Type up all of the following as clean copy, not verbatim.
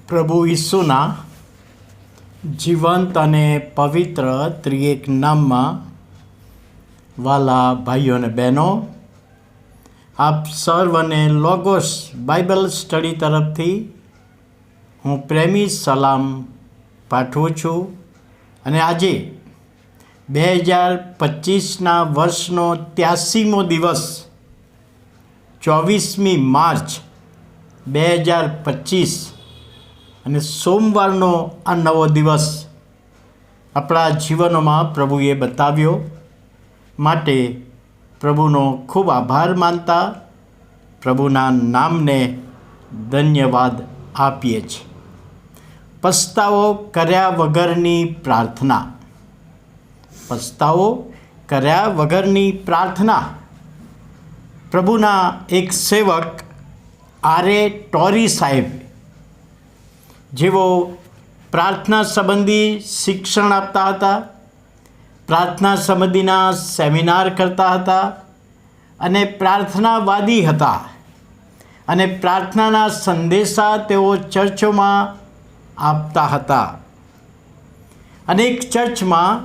પ્રભુ ઈસુના જીવંત અને પવિત્ર ત્રિએક નામમાં વાલા ભાઈઓ અને બહેનો, આપ સર્વને લોગોસ બાઇબલ સ્ટડી તરફથી હું પ્રેમી સલામ પાઠવું છું. અને આજે 2025ના વર્ષનો 83મો દિવસ 24મી માર્ચ 2025 અને સોમવારનો આ નવો દિવસ આપણા જીવનોમાં પ્રભુએ બતાવ્યો માટે પ્રભુનો ખૂબ આભાર માનતા પ્રભુના નામને ધન્યવાદ આપીએ છીએ. પસ્તાવો કર્યા વગરની પ્રાર્થના. પસ્તાવો કર્યા વગરની પ્રાર્થના. પ્રભુના એક સેવક આરે ટોરી સાહેબ, જેઓ પ્રાર્થના સંબંધી શિક્ષણ આપતા હતા, પ્રાર્થના સંબંધીના સેમિનાર કરતા હતા અને પ્રાર્થનાવાદી હતા અને પ્રાર્થનાના સંદેશા તેઓ ચર્ચોમાં આપતા હતા. અનેક ચર્ચમાં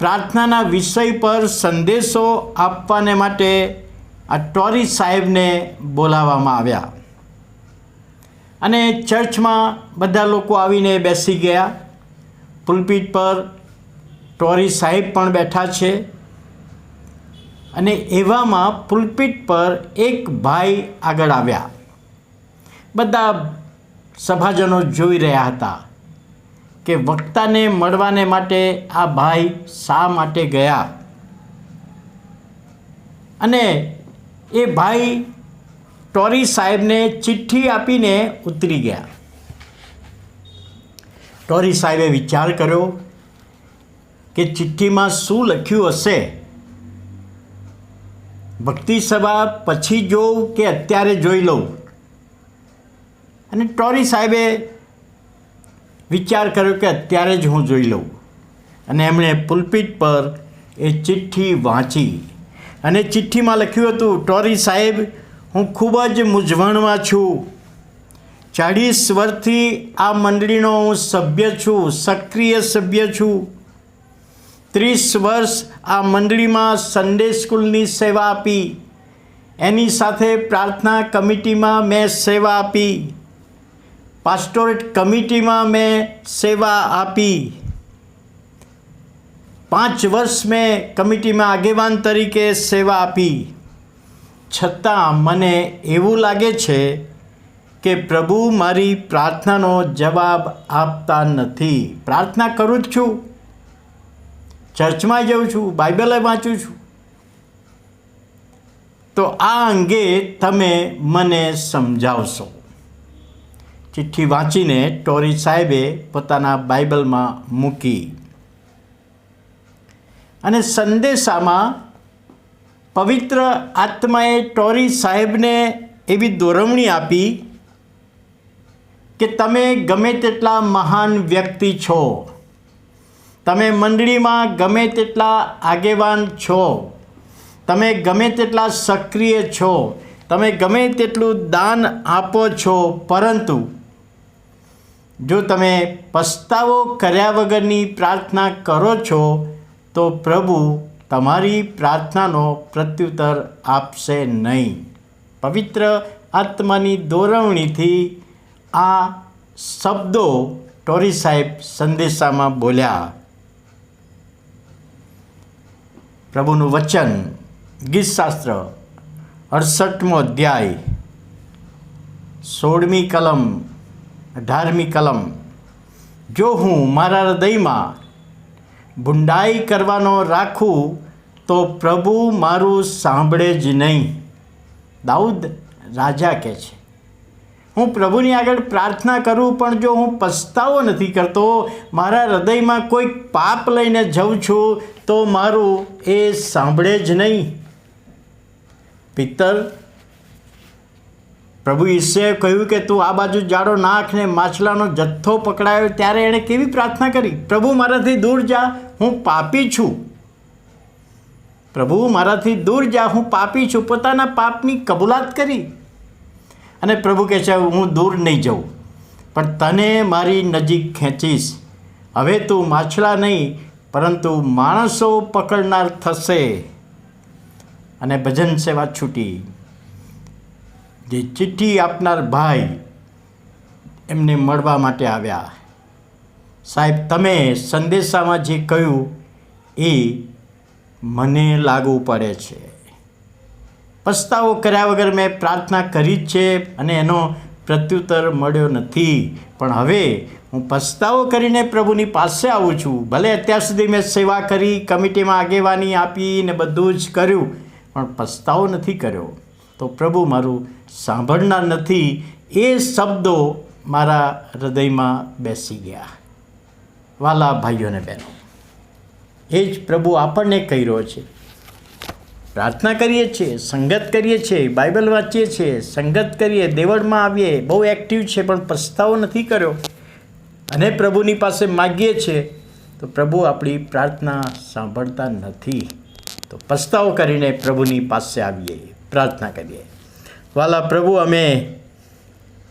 પ્રાર્થનાના વિષય પર સંદેશો આપવાને માટે આ ટોરી સાહેબને બોલાવવામાં આવ્યા અને ચર્ચમાં બધા લોકો આવીને બેસી ગયા. પુલપીટ પર ટોરી સાહેબ પણ બેઠા છે અને એવામાં પુલપીટ પર એક ભાઈ આગળ આવ્યા. બધા સભાજનો જોઈ રહ્યા હતા કે વક્તાને મળવાને માટે આ ભાઈ શા માટે ગયા. અને એ ભાઈ ટોરી સાહેબને ચિઠ્ઠી આપીને ઉતરી ગયા. ટોરી સાહેબે વિચાર કર્યો કે ચિઠ્ઠીમાં શું લખ્યું હશે, ભક્તિ સભા પછી જોઉં કે અત્યારે જોઈ લઉં. અને ટોરી સાહેબે વિચાર કર્યો કે અત્યારે જ હું જોઈ લઉં. અને એમણે પુલપીટ પર એ ચિઠ્ઠી વાંચી અને ચિઠ્ઠીમાં લખ્યું હતું, ટોરી સાહેબ, હું ખૂબ જ મૂંઝવણમાં છું. 40 વર્ષથી આ મંડળીનો હું સભ્ય છું, સક્રિય સભ્ય છું. 30 વર્ષ આ મંડળીમાં સન્ડે સ્કૂલની સેવા આપી, એની સાથે પ્રાર્થના કમિટીમાં મેં સેવા આપી, પાસ્ટોરેટ કમિટીમાં મેં સેવા આપી, 5 વર્ષ મેં કમિટીમાં આગેવાન તરીકે સેવા આપી. છતાં મને એવું લાગે છે કે પ્રભુ મારી પ્રાર્થનાનો જવાબ આપતા નથી. પ્રાર્થના કરું જ છું, ચર્ચમાં જાઉં છું, બાઇબલ વાંચું છું, તો આ અંગે તમે મને સમજાવશો. ચિઠ્ઠી વાંચીને ટોરી સાહેબે પોતાના બાઇબલમાં મૂકી અને સંદેશામાં પવિત્ર આત્માએ ટોરી સાહેબને એવી દોરવણી આપી કે તમે ગમે તેટલા મહાન વ્યક્તિ છો, તમે મંડળીમાં ગમે તેટલા આગેવાન છો, તમે ગમે તેટલા સક્રિય છો, તમે ગમે તેટલું દાન આપો છો, પરંતુ જો તમે પસ્તાવો કર્યા વગરની પ્રાર્થના કરો છો તો પ્રભુ તમારી પ્રાર્થનાનો પ્રત્યુત્તર આપશે નહીં. પવિત્ર આત્માની દોરવણીથી આ શબ્દો ટોરી સાહેબ સંદેશામાં બોલ્યા. પ્રભુનું વચન, ગીતશાસ્ત્ર 68મો અધ્યાય 16મી કલમ 18મી કલમ. જો હું મારા હૃદયમાં ભૂંડાઈ કરવાનો રાખું તો પ્રભુ મારું સાંભળે જ નહીં. દાઉદ રાજા કહે છે, હું પ્રભુની આગળ પ્રાર્થના કરું પણ જો હું પસ્તાવો નથી કરતો, મારા હૃદયમાં કોઈ પાપ લઈને જાઉં છું તો મારું એ સાંભળે જ નહીં. પિત્તર, પ્રભુ ઈસુએ કહ્યું કે તું આ બાજુ જાડો નાખ ને માછલાનો જથ્થો પકડાયો ત્યારે એણે કેવી પ્રાર્થના કરી, પ્રભુ મારાથી દૂર જા, હું પાપી છું. પ્રભુ મારાથી દૂર જા, હું પાપી છું. પોતાના પાપની કબૂલાત કરી અને પ્રભુ કહે છે હું દૂર નહીં જાઉં, પણ તને મારી નજીક ખેંચીશ. હવે તું માછલા નહીં પરંતુ માણસો પકડનાર થશે. અને ભજન સેવા છૂટી. જે ચિઠ્ઠી આપનાર ભાઈ એમને મળવા માટે આવ્યા. સાહેબ, તમે સંદેશામાં જે કહ્યું એ મને લાગુ પડે છે. પસ્તાવો કર્યા વગર મેં પ્રાર્થના કરી જ છે અને એનો પ્રત્યુત્તર મળ્યો નથી. પણ હવે હું પસ્તાવો કરીને પ્રભુની પાસે આવું છું. ભલે અત્યાર સુધી મેં સેવા કરી, કમિટીમાં આગેવાની આપી ને બધું જ કર્યું, પણ પસ્તાવો નથી કર્યો તો પ્રભુ મારું સાંભળનાર નથી. એ શબ્દો મારા હૃદયમાં બેસી ગયા. વાલા ભાઈઓ અને બહેનો, એ જ પ્રભુ આપણને કહી રહ્યો છે. પ્રાર્થના કરીએ છીએ, સંગત કરીએ છીએ, બાઇબલ વાંચીએ છીએ, સંગત કરીએ, દેવળમાં આવીએ, બહુ એક્ટિવ છે, પણ પસ્તાવો નથી કર્યો અને પ્રભુની પાસે માગીએ છીએ તો પ્રભુ આપણી પ્રાર્થના સાંભળતા નથી. તો પસ્તાવો કરીને પ્રભુની પાસે આવીએ, પ્રાર્થના કરીએ. વાલા પ્રભુ, અમે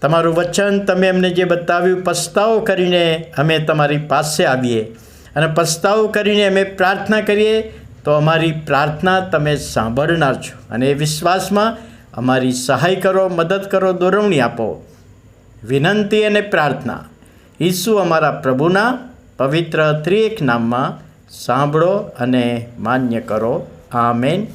તમારું વચન તમે અમને જે બતાવ્યું, પસ્તાવો કરીને અમે તમારી પાસે આવીએ અને પસ્તાવો કરીને અમે પ્રાર્થના કરીએ તો અમારી પ્રાર્થના તમે સાંભળનાર છો. અને એ વિશ્વાસમાં અમારી સહાય કરો, મદદ કરો, દોરવણી આપો. વિનંતી અને પ્રાર્થના ઈસુ અમારા પ્રભુના પવિત્ર ત્રિએક નામમાં સાંભળો અને માન્ય કરો. આમેન.